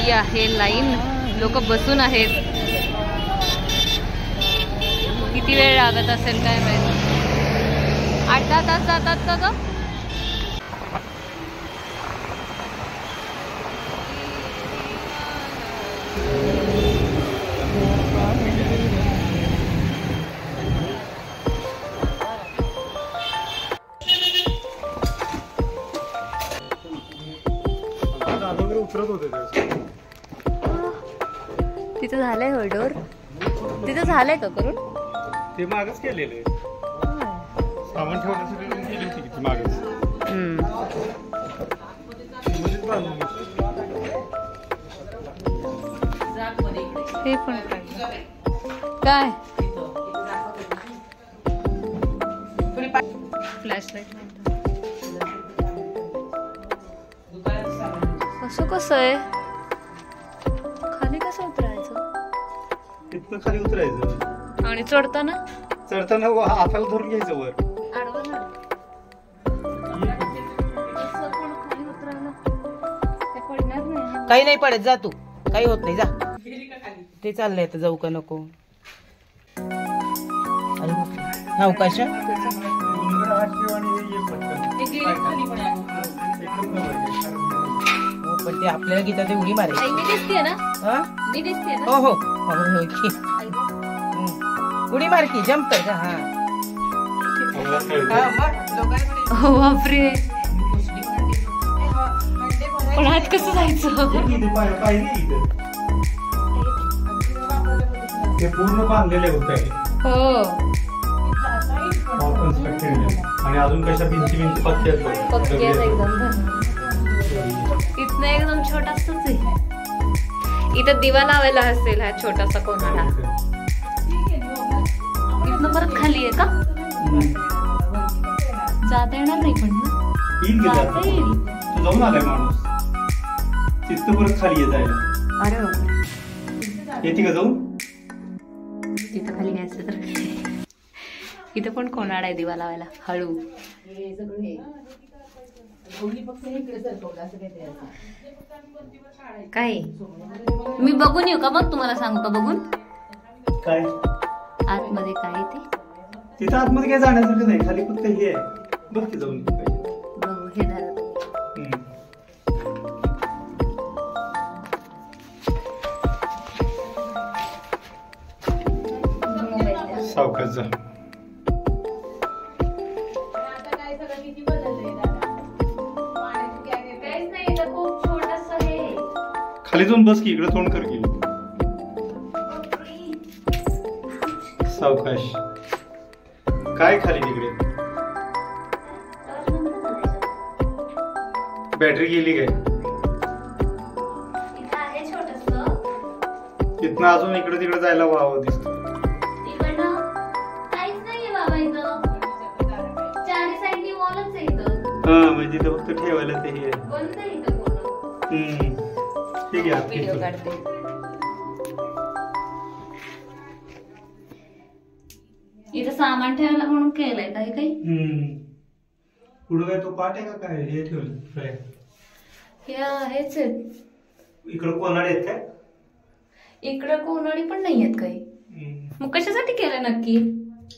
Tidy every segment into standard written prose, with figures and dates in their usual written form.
किती आहे लाईन, लोक बसून आहेत. किती वेळ लागत असेल काय माहिती. 8-10 तास जातात का ग? तिथं झालंय हॉर्डोर, तिथं झालंय का करून? ते मागच केलेलं सामान ठेवण्यासाठी केली होती की मागच. हे पण काय फ्लॅशलाईट असं कसं आहे? खाली कसं उतरायचं? तिथनं खाली उतरायचं आणि चढताना हाताला धरून घ्यायचं वर. काही नाही पडत, जा तू, काही होत नाही, जा. ते चाललंय आता, जाऊ का नको? अवकाश पण ते आपल्याला गीता ते उडी मारायची. मी दिसते ना? मी दिसते ना? हो हो उडी मार की, जम्प कर. हो बापरे, पण आज कसं जायचं? ते पूर्ण बांधलेले होत आहे. हो, आणि अजून कशा भिंती पक्की आहेत एकदम. इथनं एकदम छोटासाच आहे. इथं दिवा लावायला असेल हा छोटासा कोणाला. इथनं परत खाली आहे का? जाता येणार नाही पण जाता येईल. जाऊन आलाय माणूस, तिथं परत खाली येत जायला. अरे बाबा, येते का जाऊन? तिथं खाली घ्यायचं तर इथं पण कोणाला आहे दिवा लावायला. हळू काय मी बघून येऊ का? मग तुम्हाला सांगू का बघून काय आतमध्ये काय ते? तिथं आतमध्ये काय जाण्यासारखं नाही, खाली फक्त हे आहे. बघ की जाऊन बघू. हे झालं सावकाश जा. खाली जाऊन बस की, इकडे तोंड कर की. सावकाश. काय खाली तिकडे? बॅटरी गेली काय? इथनं अजून इकडे तिकडे जायला वाव दिसत. हा म्हणजे इथं फक्त ठेवायला ते हे. ठीक आहे. इथं सामान ठेवायला म्हणून केलंय काय काही. पुढं काय तो पाट आहे का काय? हे ठेवलं हे हेच आहेत. इकडं कोणाडे आहेत काय? इकडं कोणाडी पण नाही आहेत काही. मग कशासाठी केलं नक्की?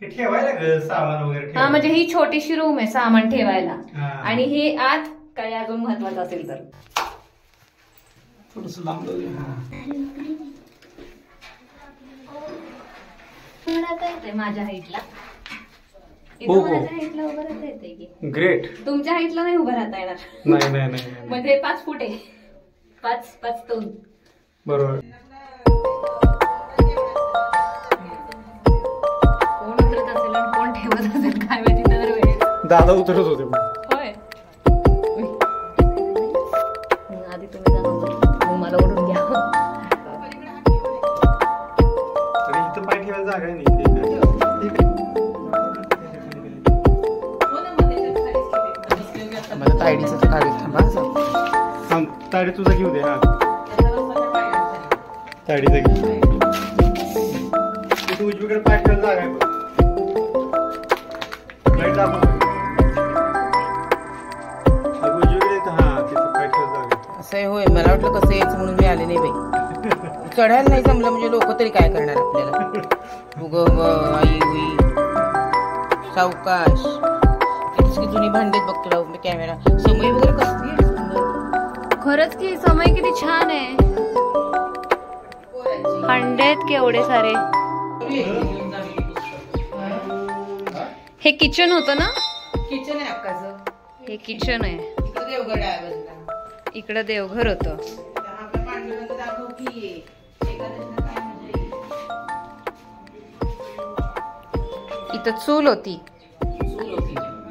हे ठेवायला सामान वगैरे. हा म्हणजे ही छोटीशी रूम आहे सामान ठेवायला. आणि हे आत काय अजून महत्वाचं असेल तर थोडस लांब माझ्या हाईटला. हो. माझ्या हाईटला उभं राहता येते की? ग्रेट. तुमच्या हाईटला नाही उभं राहता येणार. नाही म्हणजे 5 फूट आहे. 5 2. बरोबर. कोण उतरत असेल आणि कोण ठेवत असेल काय माहिती. तर दादा उतरत होते. होय. आधी तुम्ही जा, मला ओढून घ्या. इथं पाय ठेवायला जागा नाही. मला तायडीचं काढ. थांबा, ताडी तुझा घेऊ दे. हा ताडीचा घे. तिथे उजवीकडे पाय ठेवायला जागा आहे. लाईट दाखव. उजवीकडे. हा तिथं पाय ठेवायला जागा. असं आहे होय. मला वाटलं कसं यायचं म्हणून मी आले नाही बाई. चढायला नाही जमलं म्हणजे लोक तरी काय करणार आपल्याला. उग आई होई सावकाश. इतकी जुनी भांडीत बघ तुला मी कॅमेरा. समय वगैरे कसली आहे सुंदर. खरंच की समय किती छान आहे. हंडेत केवढे सारे. हे किचन होतं ना. किचन आहे अक्काचं. हे किचन आहे. इकडे देवगड आहे बाजूला. इकडं देवघर होतं. आपलं पांडुरंग दाखव की एकादशीला काय मजा येईल. इथं चूल होती.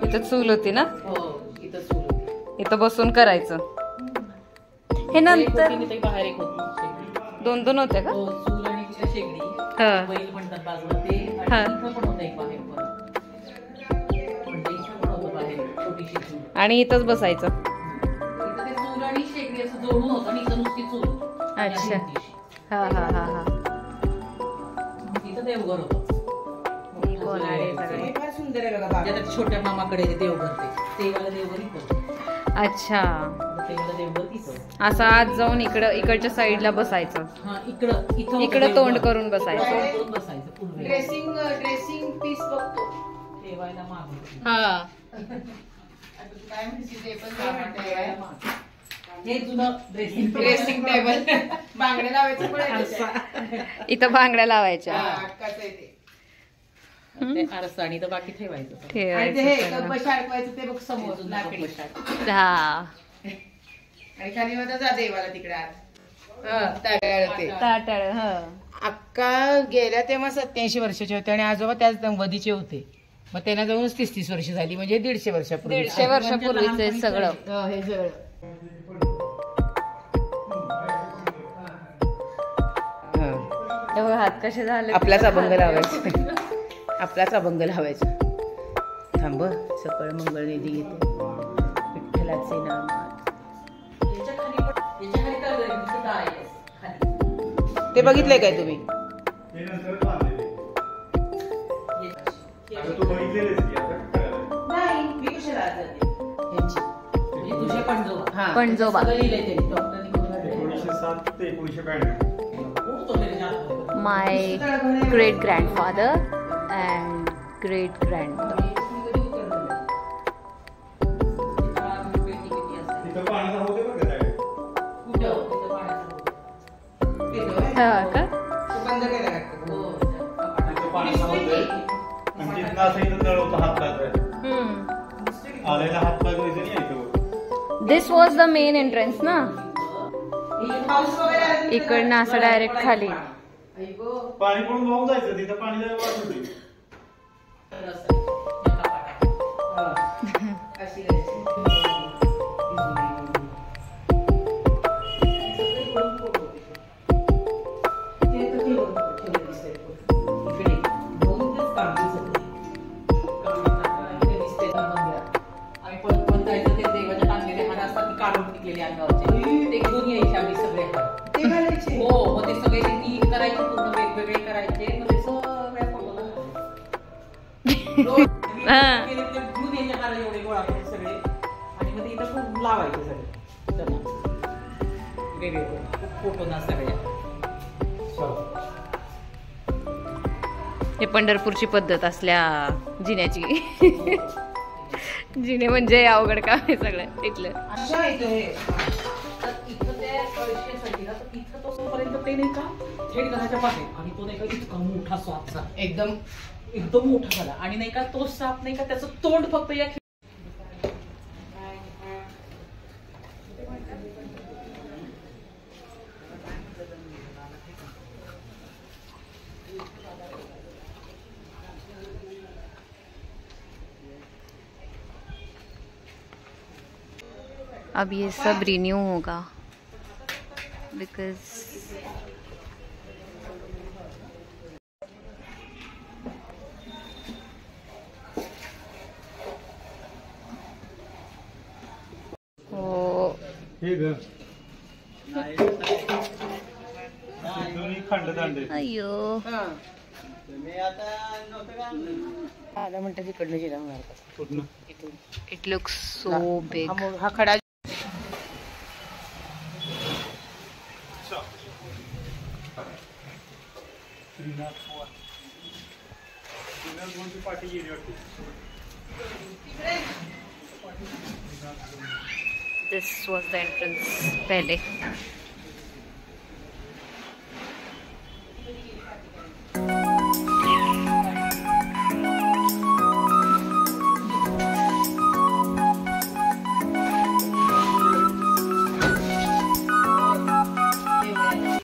इथं चूल होती ना. हो इथं चूल होती. इथं बसून करायचं. हे नंतर बाहेर एक होती. दोन दोन होत्या का. हो चूल आणि तिच्या शेगडी. हा. बैल म्हणतात बाजूला ते. हा. आणि इथं पण होतं एक बाहेर पण. म्हणजे इथं पण होतं बाहेर छोटीशी चूल. आणि इथंच बसायचं. इथं ते चूल आणि शेगडी असं जोडून होतं आणि इथं नुसती चूल होती. आणि अच्छा. अशी छोटीशी. हा हा हा हा. इथं देवघर होतं. सगळे. फार सुंदर आहे बघा. ज्यात छोट्या मामाकडे देवघर ते वाला देवघर इथं. अच्छा. ते वाला देवघर इथं. असं आत जाऊन इकडच्या साईडला बसायचं. हा इकडं इकडं तोंड करून बसायचं. ड्रेसिंग पीस बघतो ठेवायला मागे. हा. काय म्हणते ते पण सामान ठेवायला मागे. हे जुनं ड्रेसिंग टेबल. बांगड्या लावायचं. इथं बांगड्या लावायच्या. ते आरसा आणि तर बाकी ठेवायचं. ठेवायचं. ते बघ समोर लाकडी. हा. आणि खाली मध्ये जा देवाला तिकडे ताटळ. हा. अक्का गेल्या तेव्हा 87 वर्षाचे होते आणि आजोबा त्याच दंपतीचे होते. मग त्यांना जाऊन 30 वर्ष झाली म्हणजे 150 वर्षापूर्वी. 150 वर्षापूर्वीचे सगळं. हे सगळं. तेव्हा हात कसे झाले. आपलाच अभंग लावायचा. आपलाच अभंग लावायचा. थांब सकळ मंगळ निधी घेते विठ्ठलाचे नाम. ते बघितलंय काय तुम्ही. हे नंतर बांधलेले. आता तू बघितलेलेस की आता नाही मी कशाला आज जाते. म्हणजे तुझ्या पणजोबा. हा पणजोबा. सगळं लिहिलंय त्यांनी डॉक्टरांनी. 1907 ते 1992. My great grandfather and great grandmother. तिथं पाण्याचा होते बघ का हा का. बंद केला. तिथं पाण्याचा होते आणि तिथं असं इथं नळ होतं हात लागायचं. आलेला हात लागायचं नाही इथं. This was the main entrance ना. इकडनं असं डायरेक्ट खाली. पाणी पडून वाहून जायचं. तिथं पाणी जायला वाट होती. लावायचे सगळे फोटो ना सगळ्या. हे पंढरपूरची पद्धत असल्या जिन्याची. जिने म्हणजे अवघड काम आहे सगळं इथलं. इथं त्या कळशीसाठी ना तर इथं तो पर्यंत ते नाही का थेट घराच्या बाहेर. आणि तो नाही का इतका मोठा सापचा एकदम मोठा झाला. आणि नाही का तो साप नाही का त्याचं तोंड फक्त या. अब ये सब रिन्यू होगा बिकॉज हे ग खंड दांडे. अयो. आला म्हणतात इकडनं जिरा मारतात. It looks so big. हा खडा श्रीनाथ भोंची पाठी गेली वाटते. This was the entrance पहले.